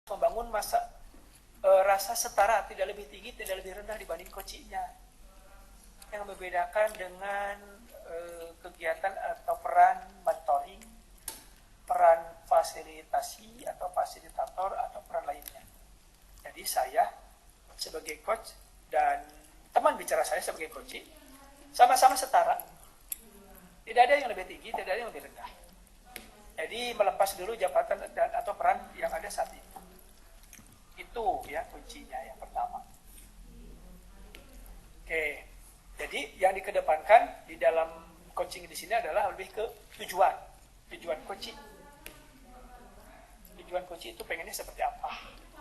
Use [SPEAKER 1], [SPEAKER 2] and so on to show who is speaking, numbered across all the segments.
[SPEAKER 1] membangun rasa setara, tidak lebih tinggi, tidak lebih rendah dibanding coachingnya. Yang membedakan dengan kegiatan atau peran mentoring, peran fasilitasi atau fasilitator atau peran lainnya. Jadi saya sebagai coach dan teman bicara saya sebagai coach sama-sama setara. Tidak ada yang lebih tinggi, tidak ada yang lebih rendah. Jadi melepas dulu jabatan atau peran yang ada saat ini. Itu ya kuncinya yang pertama. Oke, jadi yang dikedepankan di dalam coaching di sini adalah lebih ke tujuan coaching. Tujuan coaching itu pengennya seperti apa?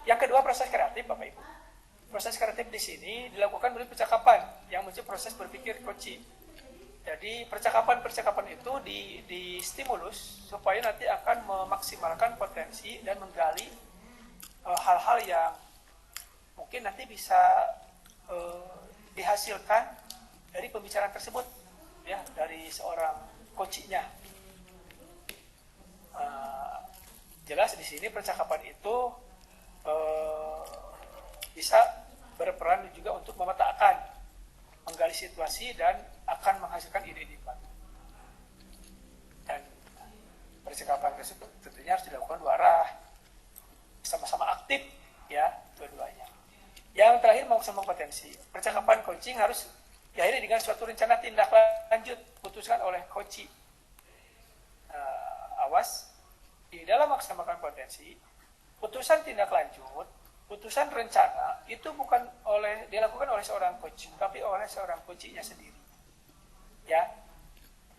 [SPEAKER 1] Yang kedua, proses kreatif, Bapak Ibu. Proses kreatif di sini dilakukan melalui percakapan yang muncul proses berpikir coaching. Jadi percakapan itu di stimulus supaya nanti akan memaksimalkan potensi dan menggali hal-hal yang mungkin nanti bisa dihasilkan dari pembicaraan tersebut, ya, dari seorang coachnya. Jelas di sini percakapan itu bisa berperan juga untuk memetakan, menggali situasi dan akan menghasilkan ide-ide baru. Dan percakapan tersebut tentunya harus dilakukan dua arah, sama-sama aktif, ya, dua-duanya. Yang terakhir, memaksimalkan potensi. Percakapan coaching harus diakhiri dengan suatu rencana tindak lanjut putuskan oleh coach. Awas, di dalam memaksimalkan potensi, putusan tindak lanjut, putusan rencana itu bukan dilakukan oleh seorang coach, tapi oleh seorang coachnya sendiri. Ya,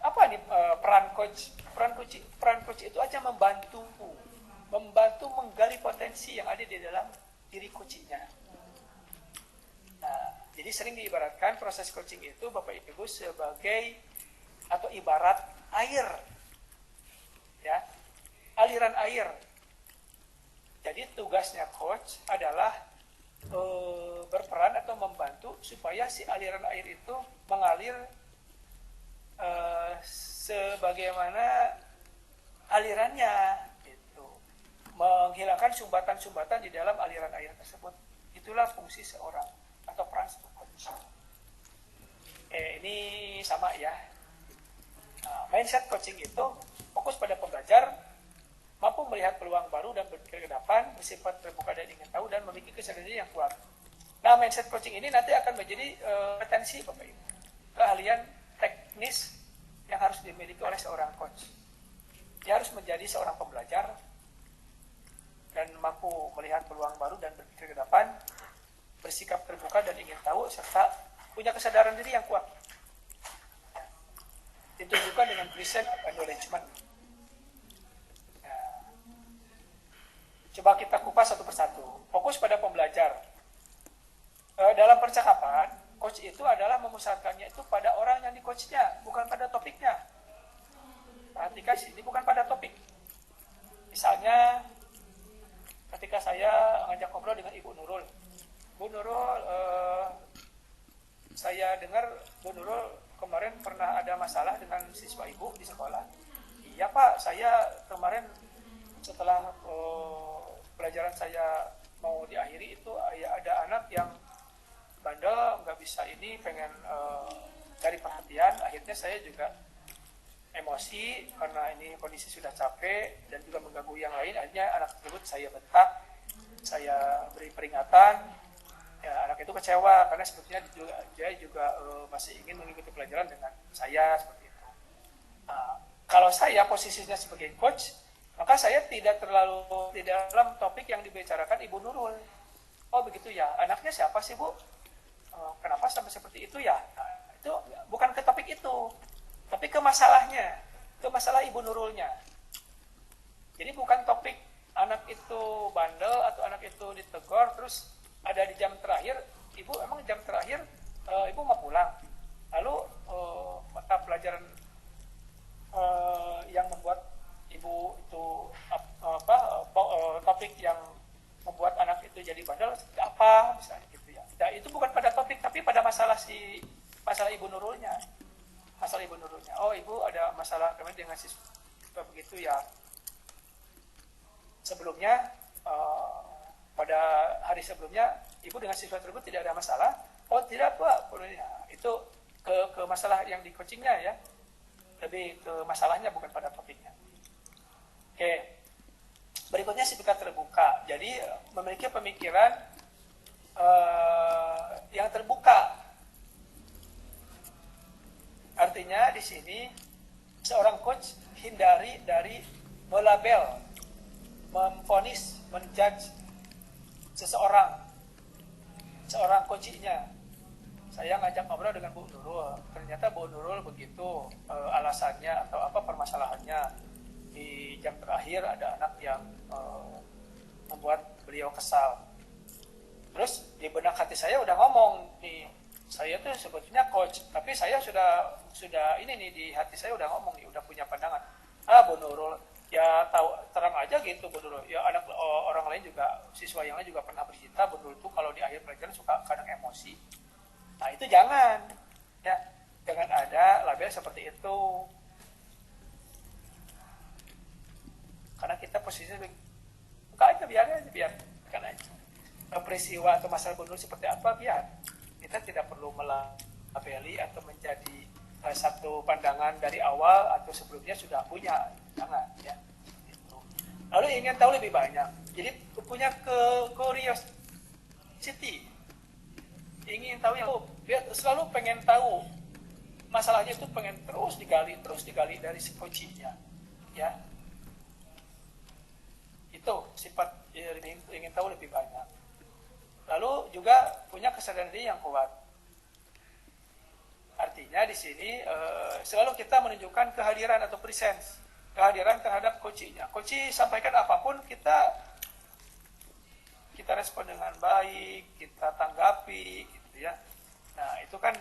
[SPEAKER 1] apa nih peran coach? Peran coach itu aja membantu menggali potensi yang ada di dalam diri coachnya. Nah, jadi sering diibaratkan proses coaching itu, Bapak Ibu, sebagai atau ibarat air, ya, aliran air. Jadi tugasnya coach adalah berperan atau membantu supaya si aliran air itu mengalir sebagaimana alirannya, gitu. Menghilangkan sumbatan-sumbatan di dalam aliran air tersebut. Itulah fungsi seorang atau peran seorang coach. Ini sama ya. Mindset coaching itu fokus pada pembelajar, mampu melihat peluang baru dan berpikir ke depan, bersifat terbuka dan ingin tahu, dan memiliki kesadaran diri yang kuat. Nah, mindset coaching ini nanti akan menjadi kompetensi, Bapak Ibu, keahlian teknis yang harus dimiliki oleh seorang coach. Dia harus menjadi seorang pembelajar dan mampu melihat peluang baru dan berpikir ke depan, bersikap terbuka dan ingin tahu, serta punya kesadaran diri yang kuat. Ditunjukkan dengan present acknowledgement. Coba kita kupas satu persatu. Fokus pada pembelajar. Dalam percakapan, coach itu adalah memusatkannya itu pada orang yang di coachnya, bukan pada topiknya. Perhatikan sini, bukan pada topik. Misalnya, ketika saya ngajak ngobrol dengan Ibu Nurul. Bu Nurul, saya dengar Bu Nurul kemarin pernah ada masalah dengan siswa Ibu di sekolah. Iya Pak, saya kemarin setelah pelajaran saya mau diakhiri itu ada anak yang bandel, nggak bisa ini, pengen cari perhatian. Akhirnya saya juga emosi karena ini kondisi sudah capek dan juga mengganggu yang lain. Akhirnya anak tersebut saya bentak, saya beri peringatan. Ya, anak itu kecewa karena sebetulnya dia juga masih ingin mengikuti pelajaran dengan saya seperti itu. Kalau saya posisinya sebagai coach, maka saya tidak terlalu di dalam topik yang dibicarakan Ibu Nurul. Oh begitu ya, anaknya siapa sih Bu? Kenapa sampai seperti itu ya? Nah, itu bukan ke topik itu, tapi ke masalahnya, ke masalah Ibu Nurulnya. Jadi bukan topik anak itu bandel atau anak itu ditegur terus ada di jam terakhir, Ibu emang jam terakhir Ibu mau pulang. Lalu mata pelajaran yang membuat Ibu itu topik yang membuat anak itu jadi bandel apa misalnya gitu ya. Nah, itu bukan pada topik tapi pada masalah Ibu Nurulnya. Masalah Ibu Nurulnya. Oh, Ibu ada masalah kemarin dengan siswa begitu ya. Sebelumnya hari sebelumnya ibu dengan siswa tersebut tidak ada masalah. Oh tidak Pak, itu ke masalah yang di coachingnya ya, lebih ke masalahnya bukan pada topiknya. Oke, berikutnya sikap terbuka. Jadi memiliki pemikiran yang terbuka. Artinya di sini seorang coach hindari dari melabel, memvonis, menjudge seorang coachingnya. Saya ngajak ngobrol dengan Bu Nurul, ternyata Bu Nurul begitu alasannya atau apa permasalahannya. Di jam terakhir ada anak yang membuat beliau kesal. Terus di benak hati saya udah ngomong nih, saya tuh sebetulnya coach, tapi saya sudah ini nih di hati saya udah ngomong nih, udah punya pandangan. Bu Nurul, ya tahu terang aja gitu Bu Nurul. Ya anak orang lain juga, siswa yang lain juga pernah bercerita Bu Nurul tuh kalau di akhir pelajaran suka kadang emosi. Nah itu jangan ada label seperti itu, karena kita posisinya buka aja, biarkan aja peristiwa atau masalah bundur seperti apa, biar kita tidak perlu melabeli atau menjadi satu pandangan dari awal atau sebelumnya sudah punya, jangan ya gitu. Lalu ingin tahu lebih banyak, jadi punya curiosity, ingin tahu yang dia selalu pengen tahu masalahnya, itu pengen terus digali dari si coachingnya ya. Itu sifat ingin tahu lebih banyak. Lalu juga punya kesadaran diri yang kuat. Artinya di sini selalu kita menunjukkan kehadiran atau presence, kehadiran terhadap coachingnya. Coach sampaikan apapun kita respon dengan baik, kita tanggapi gitu ya. Nah itu kan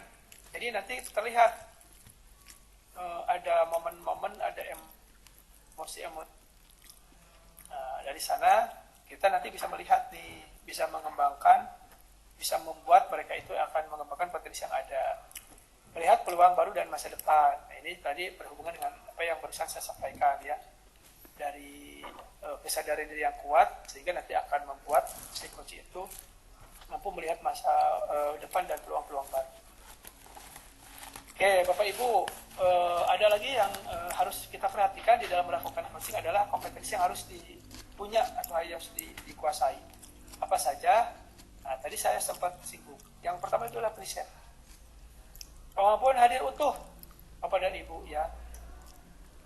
[SPEAKER 1] jadi nanti terlihat ada momen-momen, ada emosi. Dari sana kita nanti bisa melihat nih, bisa mengembangkan, bisa membuat mereka itu akan mengembangkan potensi yang ada, melihat peluang baru dan masa depan. Nah, ini tadi berhubungan dengan apa yang barusan saya sampaikan ya, dari kesadaran diri yang kuat sehingga nanti akan membuat si coach itu mampu melihat masa depan dan peluang-peluang baru. Oke, Bapak Ibu, ada lagi yang harus kita perhatikan di dalam melakukan coaching adalah kompetensi yang harus dipunya atau harus dikuasai. Apa saja? Nah, tadi saya sempat singgung. Yang pertama itu adalah present. Kemampuan hadir utuh, Bapak dan Ibu ya.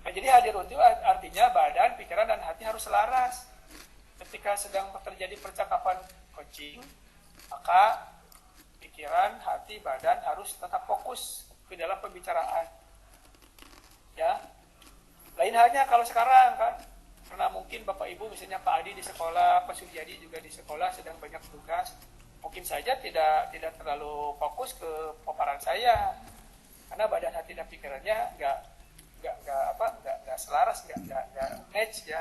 [SPEAKER 1] Nah, jadi hadir utuh artinya badan, pikiran, dan hati harus selaras. Ketika sedang terjadi percakapan coaching, maka pikiran, hati, badan harus tetap fokus ke dalam pembicaraan. Ya, lain halnya kalau sekarang kan, karena mungkin Bapak Ibu misalnya Pak Adi di sekolah, Pak Suryadi juga di sekolah sedang banyak tugas, mungkin saja tidak terlalu fokus ke paparan saya, karena badan, hati, dan pikirannya nggak selaras, nggak match ya.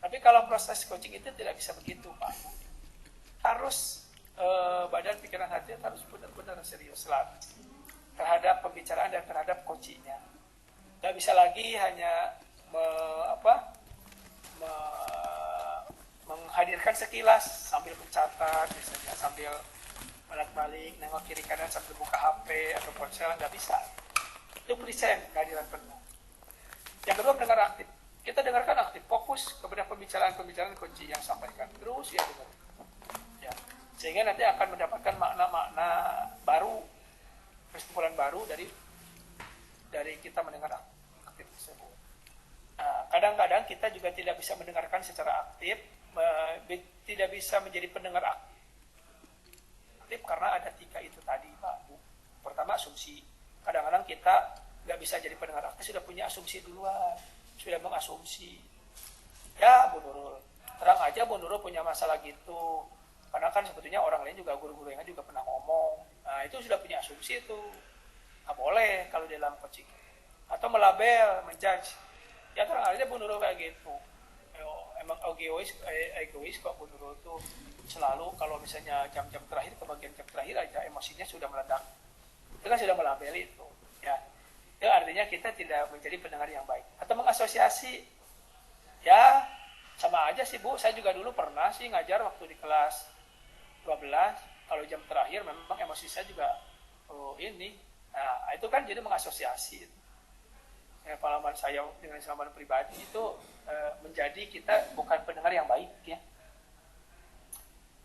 [SPEAKER 1] Tapi kalau proses coaching itu tidak bisa begitu Pak, harus badan, pikiran, hati harus benar-benar serius selaras terhadap pembicaraan dan terhadap coachingnya. Nggak bisa lagi hanya menghadirkan sekilas sambil mencatat, misalnya sambil balik-balik, nengok kiri kanan sambil buka HP atau ponsel, nggak bisa. Itu present, kehadiran penuh. Yang kedua, mendengar aktif. Kita dengarkan aktif, fokus kepada pembicaraan coaching yang sampaikan, terus ya dengar. Ya. Sehingga nanti akan mendapatkan makna-makna baru, kesimpulan baru dari kita mendengar aktif tersebut. Nah, kadang-kadang kita juga tidak bisa mendengarkan secara aktif, tidak bisa menjadi pendengar aktif karena ada 3 itu tadi Pak Bu. Pertama, asumsi. Kadang-kadang kita nggak bisa jadi pendengar aktif, sudah punya asumsi duluan, sudah mengasumsi. Ya Bu Nurul, terang aja Bu Nurul punya masalah gitu. Karena kan sebetulnya orang lain juga, guru-guru yang juga pernah ngomong. Nah itu sudah punya asumsi itu. Nggak boleh kalau dalam coaching. Atau melabel, menjudge. Ya terang aja Bu Nurul kayak gitu. Emang egois kok Bu Nurul tuh selalu kalau misalnya jam-jam terakhir, kebagian jam terakhir aja emosinya sudah meledak. Itu kan sudah melabeli itu. Ya. Itu artinya kita tidak menjadi pendengar yang baik. Atau mengasosiasi. Ya sama aja sih Bu. Saya juga dulu pernah sih ngajar waktu di kelas 12, kalau jam terakhir memang emosi saya juga ini. Nah, itu kan jadi mengasosiasi. Pengalaman saya dengan pengalaman pribadi itu menjadi kita bukan pendengar yang baik ya.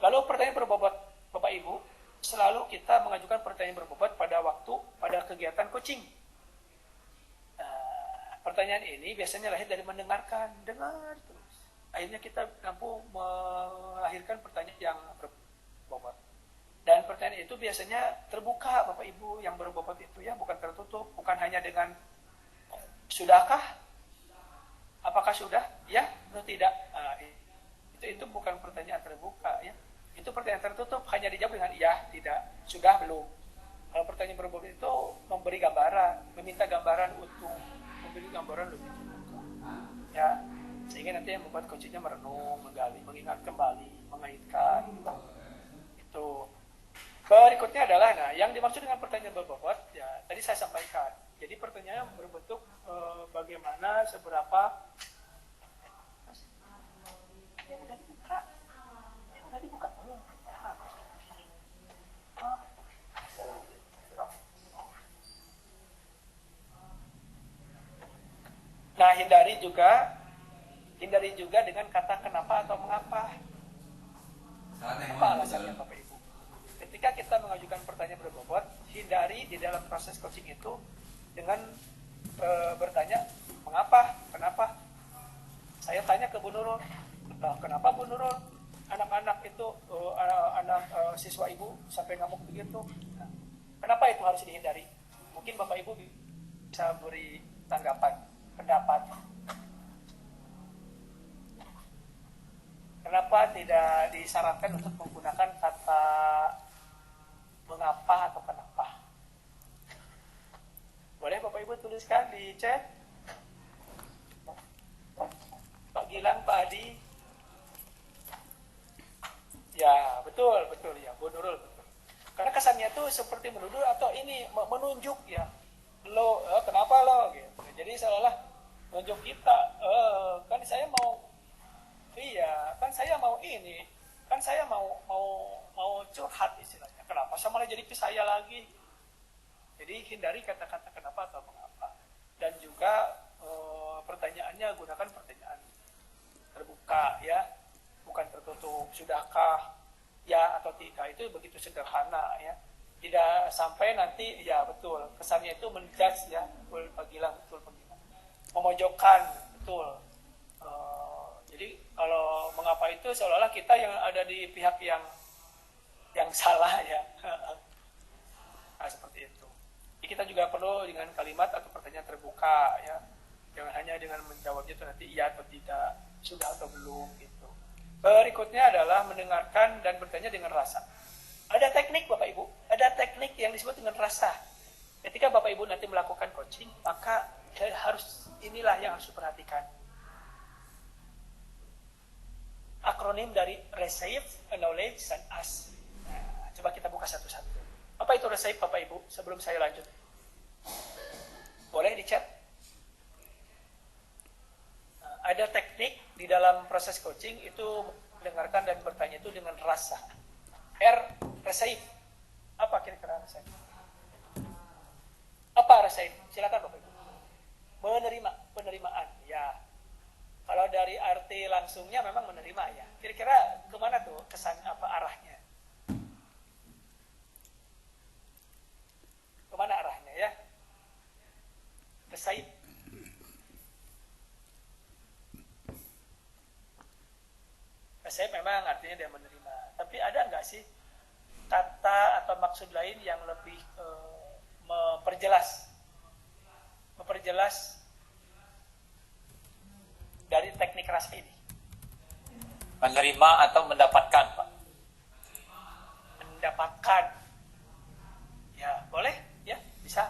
[SPEAKER 1] Lalu pertanyaan berbobot Bapak Ibu, selalu kita mengajukan pertanyaan berbobot pada kegiatan coaching. Pertanyaan ini biasanya lahir dari mendengarkan, dengar terus. Akhirnya kita mampu melahirkan pertanyaan yang berbobot. Dan pertanyaan itu biasanya terbuka Bapak Ibu yang berbobot itu ya, bukan tertutup, bukan hanya dengan sudahkah? Apakah sudah? Ya atau tidak? Itu bukan pertanyaan terbuka ya. Itu pertanyaan tertutup, hanya dijawab dengan iya, tidak, sudah, belum. Kalau pertanyaan berbobot itu memberi gambaran, meminta gambaran utuh, memberi gambaran lebih terbuka. Ya, sehingga nanti yang membuat coachingnya merenung, menggali, mengingat kembali, mengaitkan. Itu. Berikutnya adalah, yang dimaksud dengan pertanyaan berbobot, ya tadi saya sampaikan. Jadi pertanyaannya berbentuk bagaimana, seberapa. Udah dibuka. Nah, hindari juga dengan kata kenapa atau mengapa. Apa alasannya Bapak Ibu? Ketika kita mengajukan pertanyaan berbobot, hindari di dalam proses coaching itu dengan bertanya mengapa, kenapa. Saya tanya ke Bu Nurul, kenapa Bu Nurul anak-anak itu siswa Ibu sampai ngamuk begitu? Nah, kenapa itu harus dihindari? Mungkin Bapak Ibu bisa beri tanggapan, pendapat. Kenapa tidak disarankan untuk menggunakan kata mengapa atau kenapa? Boleh Bapak Ibu tuliskan di chat. Pak Gilang, Pak Adi. Ya, betul ya, Bu Nurul. Betul. Karena kesannya itu seperti menuduh atau ini menunjuk ya. Lo, kenapa lo? Gitu. Jadi seolah menunjuk kita. Kan saya mau, kan saya mau ini, kan saya mau curhat istilahnya. Kenapa saya malah jadi saya lagi? Jadi hindari kata-kata kenapa atau mengapa. Dan juga pertanyaannya gunakan pertanyaan terbuka ya, bukan tertutup. Sudahkah? Ya atau tidak, itu begitu sederhana ya. Tidak sampai nanti ya betul kesannya itu menjudge ya, betul Pak Gilang, betul Pak Gilang, memojokkan, betul. Jadi kalau mengapa itu seolah-olah kita yang ada di pihak yang salah ya. Nah, seperti itu. Jadi kita juga perlu dengan kalimat atau pertanyaan terbuka ya, jangan hanya dengan menjawabnya itu nanti iya atau tidak, sudah atau belum gitu. Berikutnya adalah mendengarkan dan bertanya dengan rasa. Ada teknik Bapak Ibu, ada teknik yang disebut dengan rasa. Ketika Bapak Ibu nanti melakukan coaching, maka inilah yang harus diperhatikan. Akronim dari receive, acknowledge, dan ask. Nah, coba kita buka satu-satu. Apa itu receive Bapak Ibu sebelum saya lanjut? Boleh di chat? Ada teknik di dalam proses coaching itu mendengarkan dan bertanya itu dengan rasa. Receive. Apa kira-kira receive? Apa receive? Silakan Bapak Ibu. Penerimaan. Ya. Kalau dari arti langsungnya memang menerima ya. Kira-kira kemana tuh kesan apa arahnya? Kemana arahnya ya? Receive. Saya memang artinya dia menerima. Tapi ada nggak sih kata atau maksud lain yang lebih memperjelas dari teknik rasa ini?
[SPEAKER 2] Menerima atau mendapatkan, Pak?
[SPEAKER 1] Mendapatkan. Ya, boleh, ya, bisa.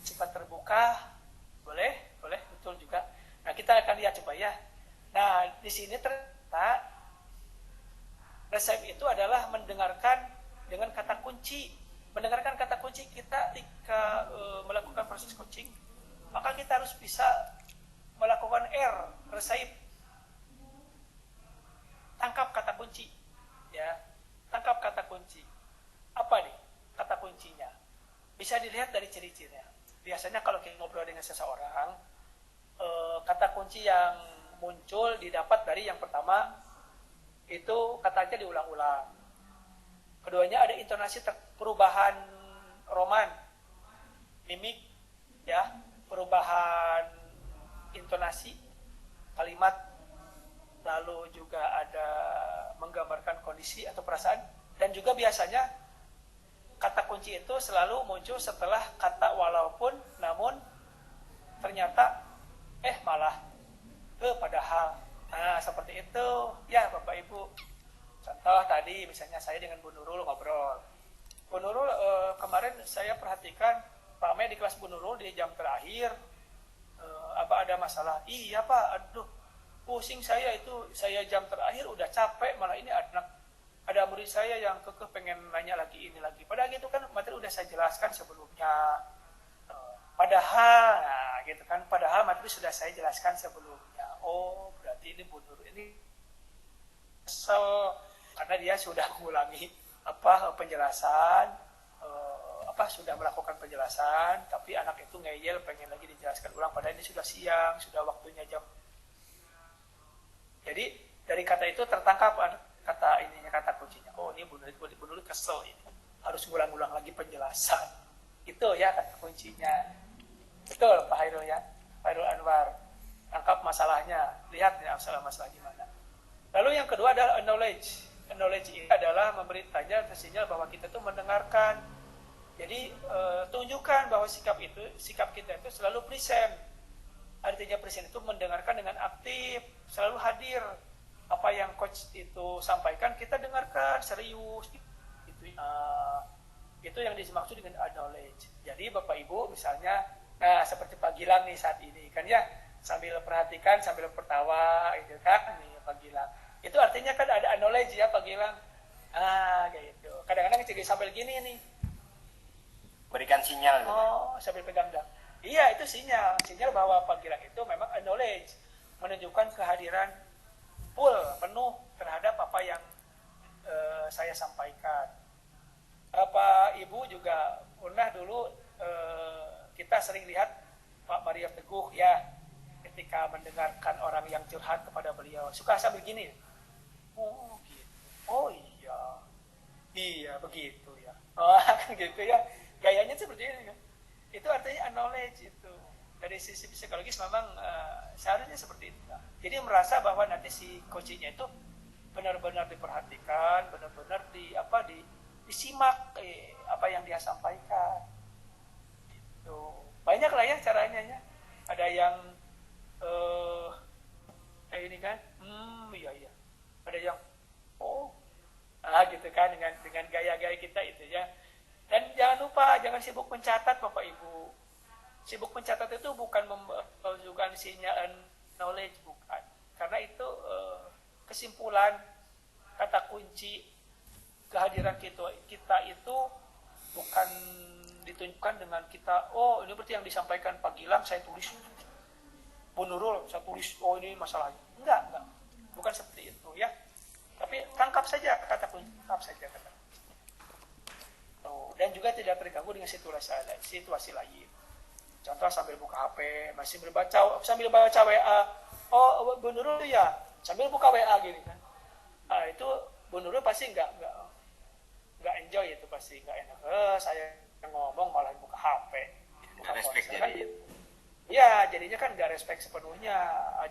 [SPEAKER 1] Sifat terbuka, boleh, betul juga. Nah, kita akan lihat coba ya. Nah, di sini ternyata resep itu adalah mendengarkan dengan kata kunci. Mendengarkan kata kunci kita ketika melakukan proses coaching, maka kita harus bisa melakukan resep. Tangkap kata kunci, ya. Tangkap bisa dilihat dari ciri-cirinya. Biasanya kalau kita ngobrol dengan seseorang, kata kunci yang muncul didapat dari yang pertama itu katanya diulang-ulang. Keduanya ada intonasi perubahan roman, mimik, ya, perubahan intonasi kalimat, lalu juga ada menggambarkan kondisi atau perasaan, dan juga biasanya kata kunci itu selalu muncul setelah kata walaupun, namun, ternyata, malah, padahal. Nah, seperti itu ya Bapak Ibu. Contoh tadi misalnya saya dengan Bu Nurul ngobrol. Bu Nurul, kemarin saya perhatikan ramai di kelas Bu Nurul di jam terakhir. Apa ada masalah? Iya Pak, aduh pusing saya itu, saya jam terakhir udah capek, malah ini ada murid saya yang kekeh pengen nanya lagi ini lagi. Padahal gitu kan materi udah saya jelaskan sebelumnya. Padahal, nah gitu kan, padahal materi sudah saya jelaskan sebelumnya. Oh, berarti ini Bu Nurul ini kesel karena dia sudah mengulangi penjelasan, sudah melakukan penjelasan, tapi anak itu ngeyel pengen lagi dijelaskan ulang, padahal ini sudah siang, sudah waktunya jam. Jadi dari kata itu tertangkap kata kuncinya. Oh, ini Bu Nurul kesel ini, harus ngulang-ulang lagi penjelasan. Itu ya kata kuncinya. Betul Pak Hairul ya, Pak Hairul Anwar. Tangkap masalahnya, lihat ya masalah gimana. Lalu yang kedua adalah acknowledge. Acknowledge ini adalah memberi tanda atau sinyal bahwa kita itu mendengarkan. Jadi tunjukkan bahwa sikap kita itu selalu present. Artinya present itu mendengarkan dengan aktif, selalu hadir. Apa yang coach itu sampaikan kita dengarkan serius. Itu yang dimaksud dengan acknowledge. Jadi Bapak Ibu misalnya, seperti Pak Gilang nih saat ini kan ya, sambil perhatikan, sambil tertawa gitu kan nih Pak Gilang. Itu artinya kan ada acknowledge ya Pak Gilang. Gitu. Kadang-kadang jadi sambil gini nih.
[SPEAKER 3] Berikan sinyal.
[SPEAKER 1] Oh, sambil pegang dang. Iya, itu sinyal bahwa Pak Gilang itu memang acknowledge, menunjukkan kehadiran full, penuh terhadap apa yang saya sampaikan. Bapak Ibu juga pernah dulu kita sering lihat Pak Maria Teguh ya, ketika mendengarkan orang yang curhat kepada beliau, suka sambil gini. Oh gitu. Oh iya begitu ya. Oh kan gitu ya. Gayanya seperti ini kan. Itu artinya acknowledge itu. Dari sisi psikologis memang seharusnya seperti itu. Jadi merasa bahwa nanti si coachingnya itu benar-benar diperhatikan, benar-benar disimak apa yang dia sampaikan. Gitu. Banyak lah ya caranya ya. Ada yang ini kan, iya. Ada yang gitu kan dengan gaya-gaya kita itu ya. Dan jangan lupa, jangan sibuk mencatat Bapak Ibu. Sibuk mencatat itu bukan menunjukkan sinyal knowledge, bukan. Karena itu kesimpulan kata kunci kehadiran kita itu bukan ditunjukkan dengan kita, ini berarti yang disampaikan Pak Gilang saya tulis, Bu Nurul saya tulis, ini masalahnya. Enggak. Bukan seperti itu ya. Tapi tangkap saja kata kunci, dan juga tidak terganggu dengan situasi lain. Contoh sambil buka HP, sambil baca WA. Oh, Bu Nurul ya, sambil buka WA gini kan. Itu Bu Nurul pasti enggak enjoy, itu pasti enggak enak. Saya ngomong malah buka HP.
[SPEAKER 3] Enggak respect jadi.
[SPEAKER 1] Ya, jadinya kan enggak respect sepenuhnya.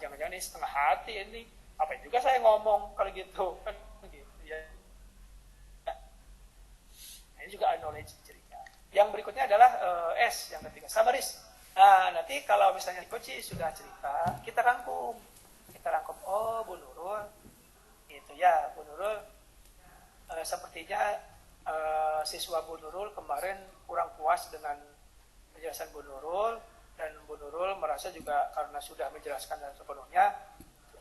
[SPEAKER 1] Jangan-jangan ini setengah hati ini. Apa juga saya ngomong kalau gitu kan gitu ya. Ini juga acknowledge cirinya. Yang berikutnya adalah S, yang ketiga, summaries. Nah, nanti kalau misalnya coach sudah cerita, kita rangkum. Oh, Bu Nurul, itu ya, Bu Nurul, sepertinya siswa Bu Nurul kemarin kurang puas dengan penjelasan Bu Nurul, dan Bu Nurul merasa juga karena sudah menjelaskan dengan sepenuhnya,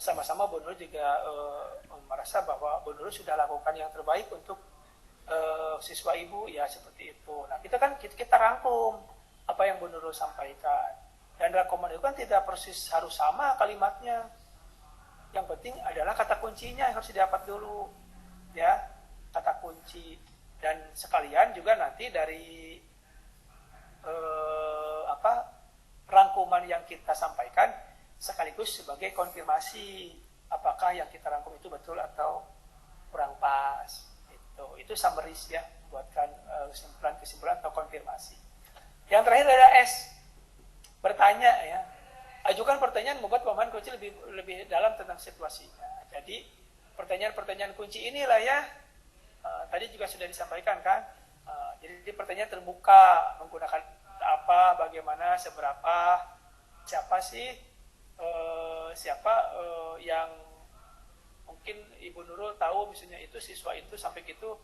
[SPEAKER 1] sama-sama Bu Nurul juga merasa bahwa Bu Nurul sudah lakukan yang terbaik untuk siswa ibu ya, seperti itu. Nah, kita rangkum apa yang Bu Nurul sampaikan, dan rangkuman itu kan tidak persis harus sama kalimatnya. Yang penting adalah kata kuncinya yang harus didapat dulu ya, kata kunci. Dan sekalian juga nanti dari rangkuman yang kita sampaikan sekaligus sebagai konfirmasi apakah yang kita rangkum itu betul atau kurang pas. Itu summaries ya, buatkan kesimpulan atau konfirmasi. Yang terakhir ada S, bertanya ya. Ajukan pertanyaan membuat pemahaman kunci lebih dalam tentang situasinya. Jadi pertanyaan-pertanyaan kunci inilah ya, tadi juga sudah disampaikan kan. Jadi pertanyaan terbuka, menggunakan apa, bagaimana, seberapa, siapa sih, yang mungkin Ibu Nurul tahu misalnya itu siswa itu sampai gitu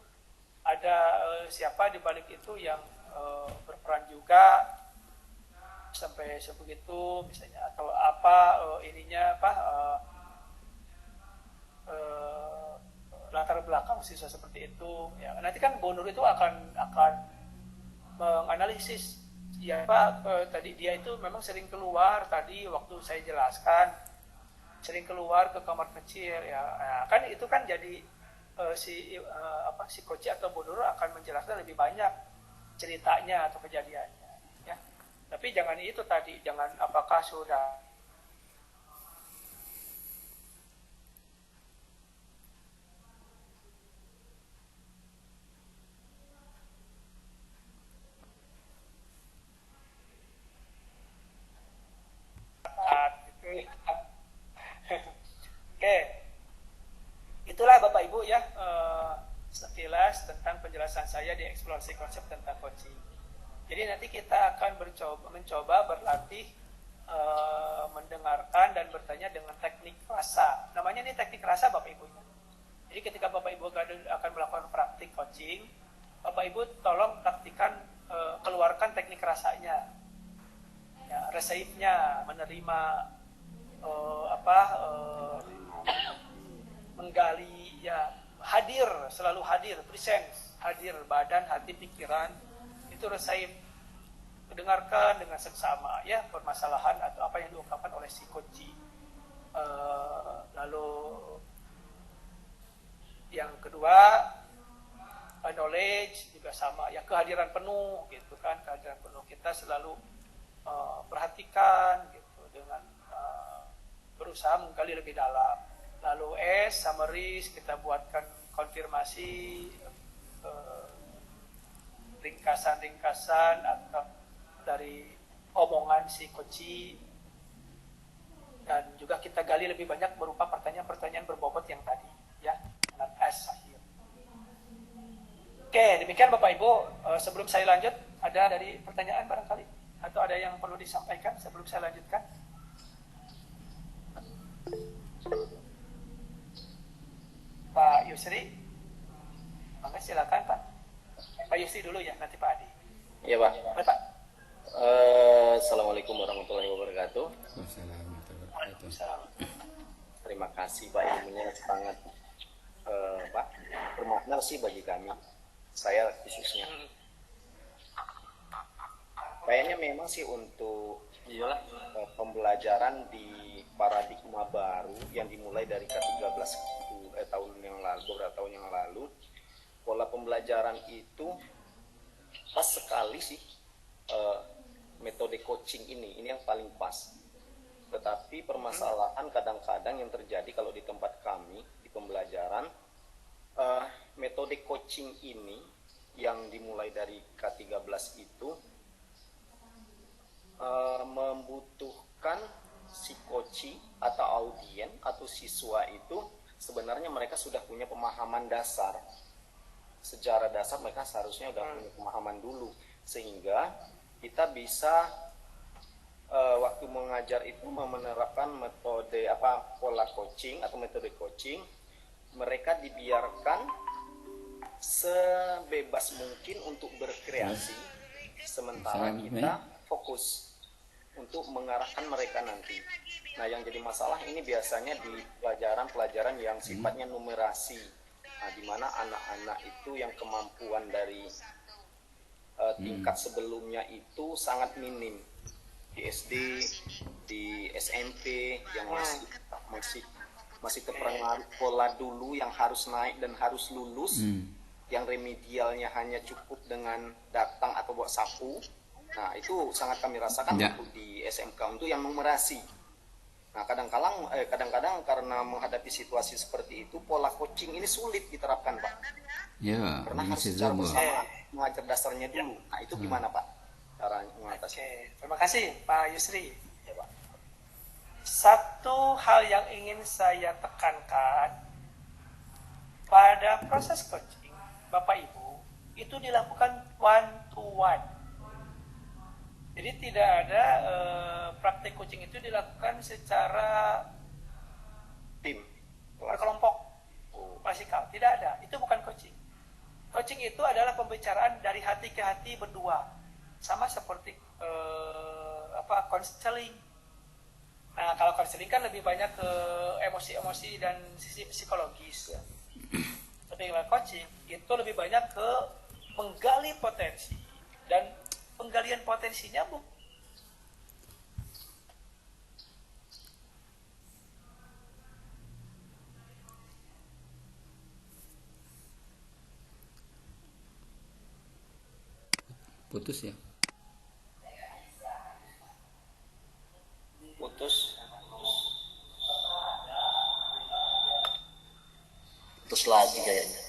[SPEAKER 1] ada siapa di balik itu yang berperan juga sampai sebegitu misalnya, atau apa latar belakang siswa seperti itu ya. Nanti kan Bu Nurul itu akan menganalisis ya Pak, tadi dia itu memang sering keluar, tadi waktu saya jelaskan sering keluar ke kamar kecil ya. Nah, kan itu kan jadi si coach atau Bu Nurul akan menjelaskan lebih banyak ceritanya atau kejadiannya ya. Tapi jangan itu tadi, jangan apakah sudah Oke, itulah Bapak Ibu ya, sekilas tentang penjelasan saya di eksplorasi konsep tentang coaching. Jadi nanti kita akan mencoba berlatih mendengarkan dan bertanya dengan teknik rasa. Namanya ini teknik rasa Bapak Ibu. Jadi ketika Bapak Ibu akan melakukan praktik coaching, Bapak Ibu tolong praktikan, keluarkan teknik rasanya, ya, receive-nya, menerima, menggali, ya, hadir, selalu hadir, presence, hadir, badan, hati, pikiran, itu receive, mendengarkan dengan seksama ya permasalahan atau apa yang diungkapkan oleh si coach. Lalu yang kedua, knowledge juga sama ya, kehadiran penuh gitu kan, kehadiran penuh, kita selalu perhatikan gitu dengan berusaha menggali lebih dalam. Lalu S, summaries, kita buatkan konfirmasi, ringkasan-ringkasan atau dari omongan si coach, dan juga kita gali lebih banyak berupa pertanyaan-pertanyaan berbobot yang tadi ya, dengan S akhir. Oke, demikian Bapak Ibu. Sebelum saya lanjut, ada dari pertanyaan barangkali atau ada yang perlu disampaikan sebelum saya lanjutkan? Pak Yusri, maka silakan Pak. Pak Yusri dulu ya, nanti Pak Adi.
[SPEAKER 4] Iya Pak.
[SPEAKER 1] Baik, Pak.
[SPEAKER 4] Assalamualaikum warahmatullahi wabarakatuh.
[SPEAKER 1] Waalaikumsalam.
[SPEAKER 4] Terima kasih Pak, ilmunya sangat Pak bermakna sih bagi kami, saya khususnya. Kayaknya memang sih untuk pembelajaran di paradigma baru yang dimulai dari ke-13 tahun yang lalu, beberapa tahun yang lalu, pola pembelajaran itu pas sekali sih, metode coaching ini yang paling pas. Tetapi permasalahan kadang-kadang yang terjadi kalau di tempat kami di pembelajaran, metode coaching ini yang dimulai dari K13 itu membutuhkan si coach atau audien atau siswa itu sebenarnya mereka sudah punya pemahaman dasar. Secara dasar mereka seharusnya sudah punya pemahaman dulu, sehingga kita bisa waktu mengajar itu menerapkan metode pola coaching atau metode coaching, mereka dibiarkan sebebas mungkin untuk berkreasi, sementara kita fokus untuk mengarahkan mereka nanti. Nah, yang jadi masalah ini biasanya di pelajaran-pelajaran yang sifatnya numerasi, di mana anak-anak itu yang kemampuan dari tingkat sebelumnya itu sangat minim. Di SD, di SMP yang masih terpengaruh pola dulu yang harus naik dan harus lulus, yang remedialnya hanya cukup dengan datang atau bawa sapu, Nah, itu sangat kami rasakan
[SPEAKER 5] Ya.
[SPEAKER 4] untuk di SMK untuk yang numerasi. Nah, kadang-kadang karena menghadapi situasi seperti itu, pola coaching ini sulit diterapkan, Pak.
[SPEAKER 5] Ya,
[SPEAKER 4] Karena
[SPEAKER 5] ini
[SPEAKER 4] harus
[SPEAKER 5] masih
[SPEAKER 4] secara
[SPEAKER 5] Zoom, Bro.
[SPEAKER 4] bersama mengajar dasarnya dulu. Nah, itu gimana, Pak? Cara mengatasi?
[SPEAKER 1] Oke, terima kasih Pak Yusri.
[SPEAKER 4] Ya, Pak.
[SPEAKER 1] Satu hal yang ingin saya tekankan, pada proses coaching, Bapak Ibu, itu dilakukan one to one. Jadi tidak ada praktik coaching itu dilakukan secara
[SPEAKER 4] Tim.
[SPEAKER 1] berkelompok, klasikal. Tidak ada, itu bukan coaching. Coaching itu adalah pembicaraan dari hati ke hati berdua, sama seperti counseling. Nah, kalau counseling kan lebih banyak ke emosi-emosi dan sisi psikologis. Tapi kalau coaching itu lebih banyak ke menggali potensi, dan penggalian potensinya
[SPEAKER 5] Putus ya.
[SPEAKER 4] Putus. Putus lagi kayaknya.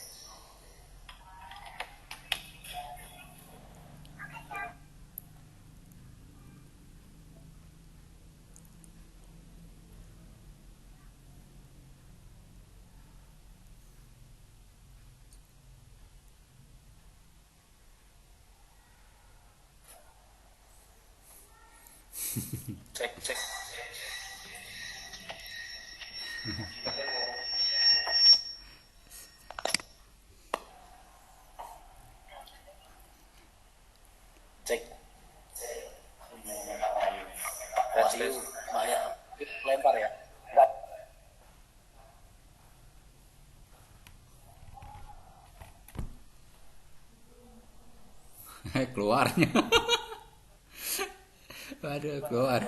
[SPEAKER 4] Cek. Cek. Berarti lempar ya.
[SPEAKER 5] Keluarnya. Waduh, keluar.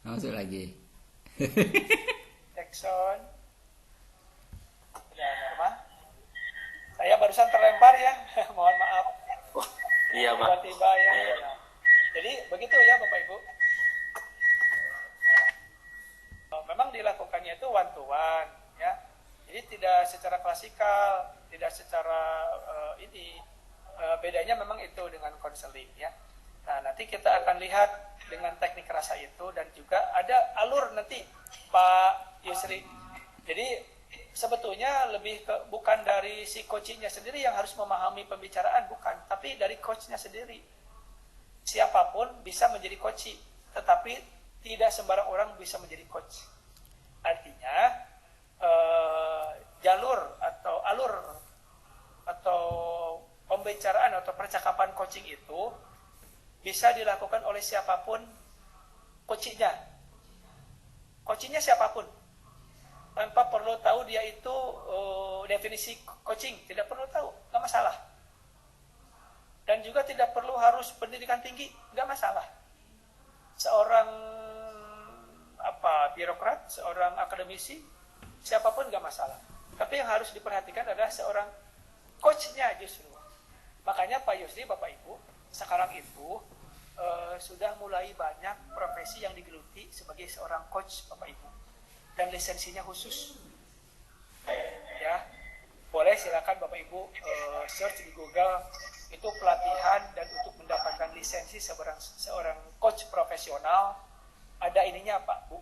[SPEAKER 5] Masuk lagi.
[SPEAKER 1] Jackson. Sudah normal. Saya barusan terlempar ya, mohon maaf.
[SPEAKER 3] Iya, Pak.
[SPEAKER 1] Tiba-tiba ya. Jadi begitu ya Bapak Ibu. Memang dilakukannya itu one to one ya. Jadi tidak secara klasikal, tidak secara bedanya memang itu dengan konseling ya. Nah, nanti kita akan lihat dengan teknik rasa itu, dan juga ada alur nanti Pak Yusri. Jadi sebetulnya lebih ke, bukan dari si coachnya sendiri yang harus memahami pembicaraan, bukan, tapi dari coachnya sendiri. Siapapun bisa menjadi coach, tetapi tidak sembarang orang bisa menjadi coach. Artinya jalur atau alur atau pembicaraan atau percakapan coaching itu bisa dilakukan oleh siapapun coachnya. Coachnya siapapun, tanpa perlu tahu dia itu definisi coaching, tidak perlu tahu, nggak masalah. Dan juga tidak perlu harus pendidikan tinggi, nggak masalah. Seorang birokrat, seorang akademisi, siapapun nggak masalah. Tapi yang harus diperhatikan adalah seorang coachnya justru. Makanya Pak Yusri, Bapak Ibu, sekarang itu sudah mulai banyak profesi yang digeluti sebagai seorang coach, Bapak Ibu, dan lisensinya khusus. Ya, boleh silakan Bapak Ibu search di Google, itu pelatihan dan untuk mendapatkan lisensi seorang coach profesional. Ada ininya Pak Bu,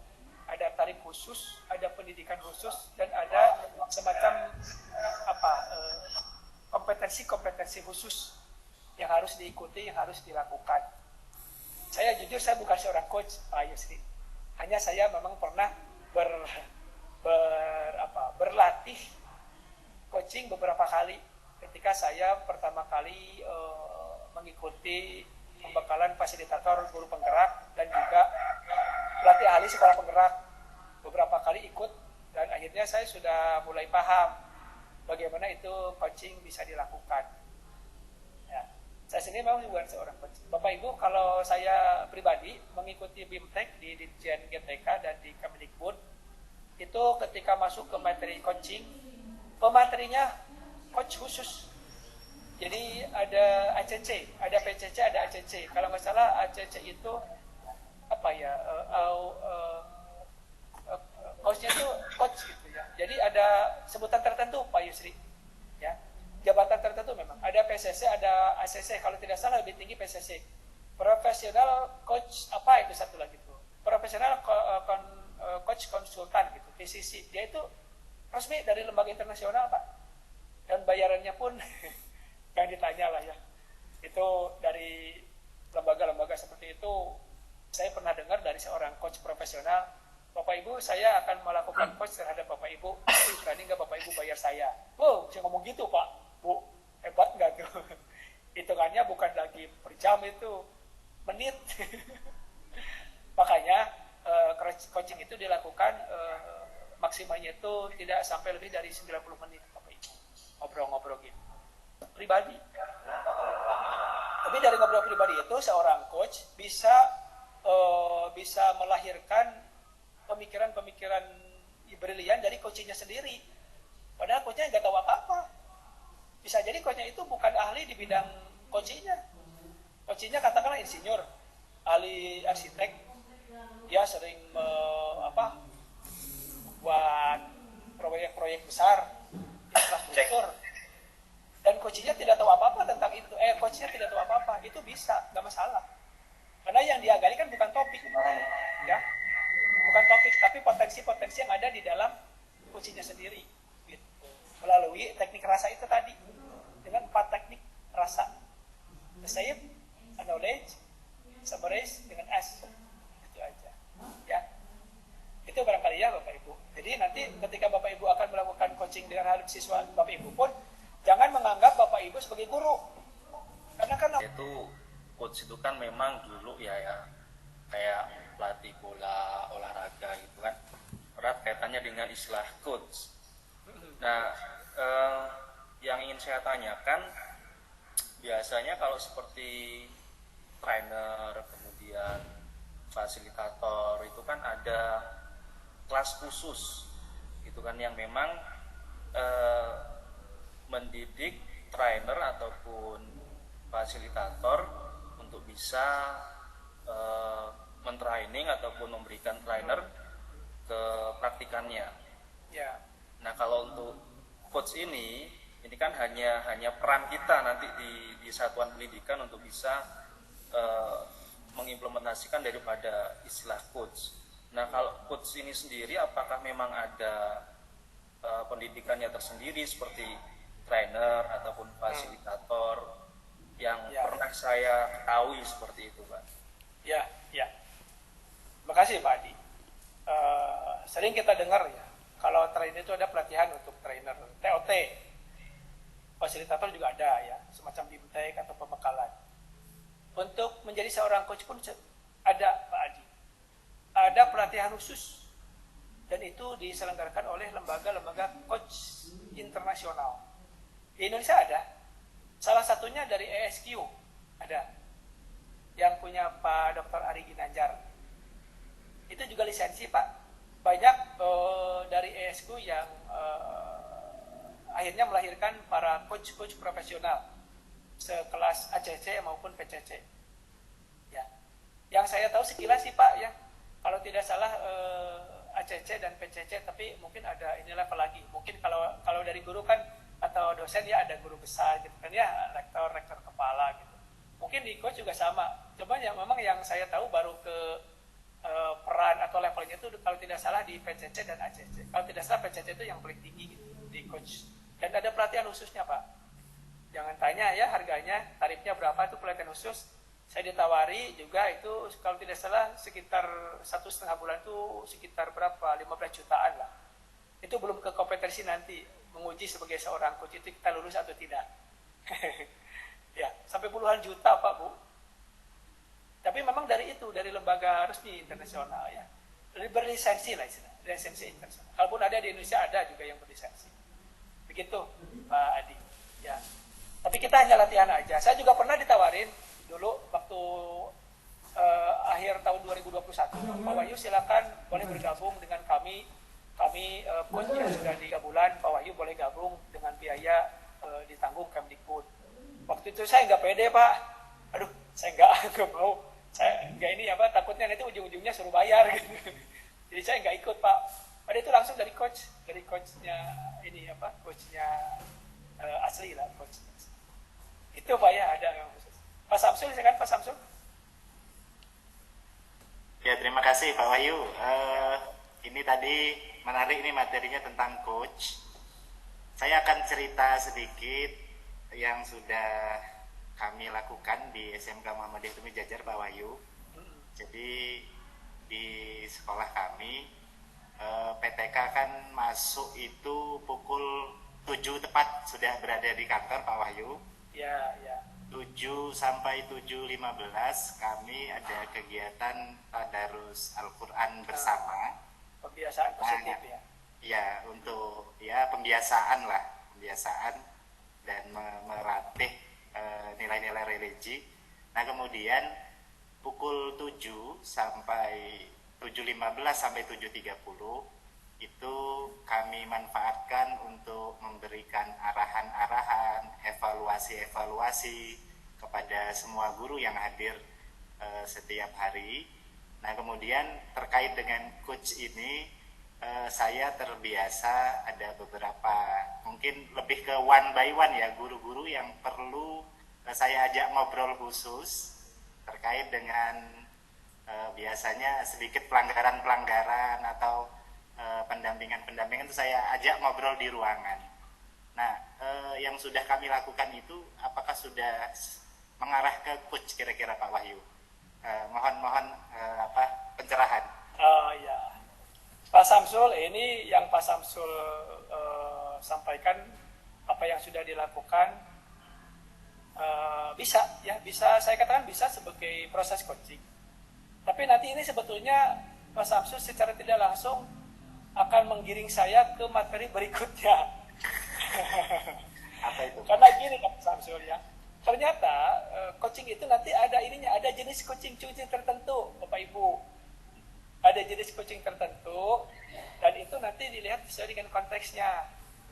[SPEAKER 1] ada tarif khusus, ada pendidikan khusus, dan ada semacam kompetensi khusus yang harus diikuti, yang harus dilakukan. Saya jujur, saya bukan seorang coach Pak Yusri, hanya saya memang pernah berlatih coaching beberapa kali ketika saya pertama kali mengikuti pembekalan fasilitator guru penggerak dan juga pelatih ahli sekolah penggerak. Beberapa kali ikut, dan akhirnya saya sudah mulai paham bagaimana itu coaching bisa dilakukan. Ya, saya sendiri memang bukan seorang coach. Bapak Ibu, kalau saya pribadi mengikuti BIMTEK di Ditjen GTK dan di Kemdikbud, itu ketika masuk ke materi coaching, pematerinya coach khusus Jadi ada ACC, ada PCC, ada ACC. Kalau nggak salah ACC itu apa ya? Coachnya itu coach gitu ya. Jadi ada sebutan tertentu Pak Yusri, ya. Jabatan tertentu memang. Ada PCC, ada ACC. Kalau tidak salah lebih tinggi PCC. Profesional coach apa itu satu lagi tuh? Profesional coach konsultan gitu, PCC. Dia itu resmi dari lembaga internasional Pak. Dan bayarannya pun yang ditanya lah ya. Itu dari lembaga-lembaga seperti itu. Saya pernah dengar dari seorang coach profesional, Bapak Ibu, saya akan melakukan coach terhadap Bapak Ibu. Berani nggak Bapak Ibu bayar saya? Wow, saya ngomong gitu Pak, Bu, hebat nggak tuh? Hitungannya bukan lagi per jam itu, menit. Makanya coaching itu dilakukan maksimalnya itu tidak sampai lebih dari 90 menit Bapak Ibu. Ngobrol-ngobrol gitu. Pribadi. Tapi dari ngobrol pribadi itu seorang coach bisa melahirkan pemikiran-pemikiran brilian dari coachingnya sendiri. Padahal coachnya nggak tahu apa-apa. Bisa jadi coachnya itu bukan ahli di bidang coachingnya. Coachingnya katakanlah insinyur, ahli arsitek. Dia sering buat proyek-proyek besar, infrastruktur. Dan coachingnya tidak tahu apa-apa tentang itu. Coachnya tidak tahu apa-apa. Itu bisa, nggak masalah. Karena yang dia gali kan bukan topik, ya. Bukan topik, tapi potensi-potensi yang ada di dalam coachingnya sendiri, gitu. Melalui teknik rasa itu tadi, dengan 4 teknik rasa: perceive, acknowledge, summarize, dengan S. Itu aja, ya. Itu barangkali ya Bapak Ibu. Jadi nanti ketika Bapak Ibu akan melakukan coaching dengan hadap siswa Bapak Ibu pun jangan menganggap Bapak Ibu sebagai guru. Karena kan
[SPEAKER 6] itu coach itu kan memang dulu ya kayak pelatih bola olahraga gitu kan, erat kaitannya dengan istilah coach. Nah, yang ingin saya tanyakan, biasanya kalau seperti trainer kemudian fasilitator itu kan ada kelas khusus gitu kan, yang memang mendidik trainer ataupun fasilitator untuk bisa mentraining ataupun memberikan trainer ke praktikannya.
[SPEAKER 1] ya,
[SPEAKER 6] Nah, kalau untuk coach ini kan hanya peran kita nanti di satuan pendidikan untuk bisa mengimplementasikan daripada istilah coach. Nah, kalau coach ini sendiri apakah memang ada pendidikannya tersendiri seperti trainer ataupun fasilitator yang pernah saya ketahui seperti itu, Pak?
[SPEAKER 1] Ya. Terima kasih Pak Adi. Sering kita dengar ya, kalau trainer itu ada pelatihan untuk trainer, TOT. Fasilitator juga ada ya, semacam bimtek atau pembekalan. Untuk menjadi seorang coach pun ada Pak Adi. Ada pelatihan khusus dan itu diselenggarakan oleh lembaga-lembaga coach internasional. Di Indonesia ada. Salah satunya dari ESQ ada. Yang punya Pak Dr. Ari Ginanjar. Itu juga lisensi Pak. Banyak dari ESQ yang akhirnya melahirkan para coach-coach profesional sekelas ACC maupun PCC. Ya. Yang saya tahu sekilas sih Pak ya. Kalau tidak salah ACC dan PCC, tapi mungkin ada ini level lagi. Mungkin kalau dari guru kan atau dosen ya ada guru besar gitu kan ya, rektor kepala gitu. Mungkin di coach juga sama. Cuma ya memang yang saya tahu baru ke peran atau levelnya itu kalau tidak salah di PCC dan ACC. Kalau tidak salah PCC itu yang paling tinggi gitu, di coach. Dan ada pelatihan khususnya Pak. Jangan tanya ya harganya, tarifnya berapa itu pelatihan khusus. Saya ditawari juga itu kalau tidak salah sekitar 1,5 bulan itu sekitar berapa? 15 jutaan lah. Itu belum ke kompetensi nanti menguji sebagai seorang coach itu kita lulus atau tidak. Ya, sampai puluhan juta Pak Bu. Tapi memang dari lembaga resmi internasional ya. Berlisensi lah istilah, lisensi internasional. Kalaupun ada di Indonesia ada juga yang berlisensi. Begitu Pak Adi. Ya. Tapi kita hanya latihan aja. Saya juga pernah ditawarin dulu waktu akhir tahun 2021. Pak Wahyu silakan boleh bergabung dengan kami. Kami coach yang sudah 3 bulan, Pak Wahyu boleh gabung dengan biaya ditanggung Kemdikbud. waktu itu saya nggak pede Pak, aduh saya nggak mau, saya nggak ini apa, takutnya nanti ujung-ujungnya suruh bayar gitu. Jadi saya nggak ikut Pak. Pada itu langsung dari coachnya ini apa, coachnya asli lah, coach itu Pak ya, ada yang khusus. Pak Samsul, silakan Pak Samsul.
[SPEAKER 7] Ya, terima kasih Pak Wahyu. Ini tadi menarik, ini materinya tentang coach. Saya akan cerita sedikit yang sudah kami lakukan di SMK Muhammadiyah Tumi Jajar Pak Wahyu. Jadi di sekolah kami PTK kan masuk itu pukul 7 tepat sudah berada di kantor Pak Wahyu.
[SPEAKER 1] Ya, ya.
[SPEAKER 7] 7 sampai 7.15 kami ada kegiatan tadarus Al-Quran bersama.
[SPEAKER 1] Pembiasaan positif ya.
[SPEAKER 7] Ya, untuk ya pembiasaan dan melatih nilai-nilai religi. Nah, kemudian pukul 7 sampai 7.15 sampai 7.30 itu kami manfaatkan untuk memberikan arahan-arahan, evaluasi-evaluasi kepada semua guru yang hadir setiap hari. Nah, kemudian terkait dengan coach ini, saya terbiasa ada beberapa, mungkin lebih ke one by one ya, guru-guru yang perlu saya ajak ngobrol khusus terkait dengan biasanya sedikit pelanggaran-pelanggaran atau pendampingan-pendampingan itu saya ajak ngobrol di ruangan. Nah, yang sudah kami lakukan itu apakah sudah mengarah ke coach kira-kira Pak Wahyu? Mohon pencerahan.
[SPEAKER 1] Oh ya, Pak Samsul, ini yang Pak Samsul sampaikan apa yang sudah dilakukan bisa saya katakan bisa sebagai proses coaching. Tapi nanti ini sebetulnya Pak Samsul secara tidak langsung akan menggiring saya ke materi berikutnya.
[SPEAKER 7] Apa itu?
[SPEAKER 1] Karena gini Pak Samsul ya, ternyata coaching itu nanti ada ininya, ada jenis coaching tertentu Bapak Ibu. Ada jenis coaching tertentu dan itu nanti dilihat sesuai dengan konteksnya.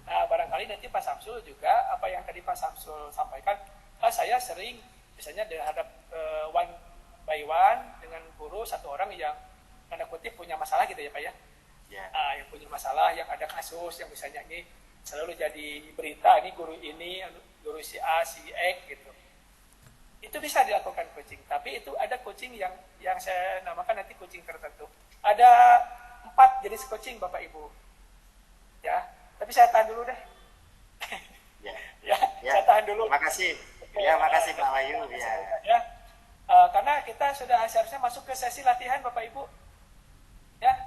[SPEAKER 1] Nah, barangkali nanti Pak Samsul juga apa yang tadi Pak Samsul sampaikan, saya sering misalnya terhadap one by one dengan guru satu orang yang tanda kutip punya masalah gitu ya Pak ya.
[SPEAKER 7] Ya.
[SPEAKER 1] Yang punya masalah, yang ada kasus yang misalnya ini selalu jadi berita, ini guru si A, si X gitu. Itu bisa dilakukan coaching, tapi itu ada coaching yang saya namakan nanti coaching tertentu. Ada 4 jenis coaching Bapak Ibu. Ya, tapi saya tahan dulu deh.
[SPEAKER 7] Ya.
[SPEAKER 1] Ya, saya tahan dulu.
[SPEAKER 7] Makasih. Ya, makasih Pak Wahyu. Ya.
[SPEAKER 1] Karena kita sudah seharusnya masuk ke sesi latihan Bapak Ibu. Ya.